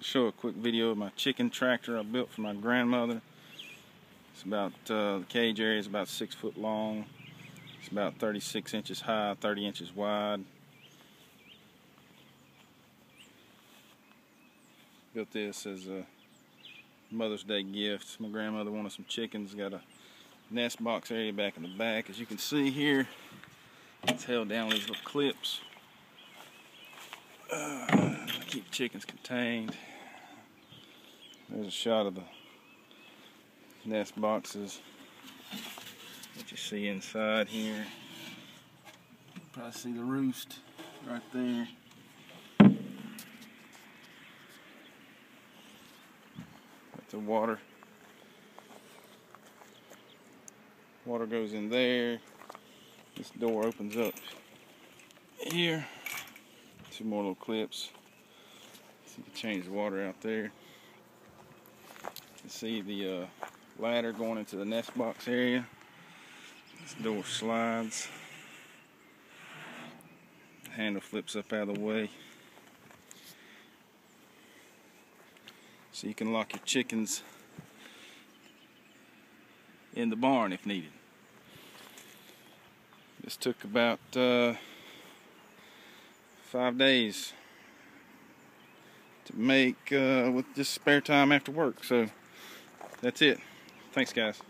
Show a quick video of my chicken tractor I built for my grandmother. It's about, the cage area is about 6 foot long. It's about 36 inches high, 30 inches wide. Built this as a Mother's Day gift. My grandmother wanted some chickens. Got a nest box area back in the back. As you can see here, it's held down with these little clips. Keep chickens contained. There's a shot of the nest boxes. What you see inside here. You can probably see the roost right there. Got the water. Water goes in there. This door opens up here. 2 more little clips. So you can change the water out there. You can see the ladder going into the nest box area. This door slides. The handle flips up out of the way. So you can lock your chickens in the barn if needed. This took about 5 days to make with just spare time after work. So that's it. Thanks, guys.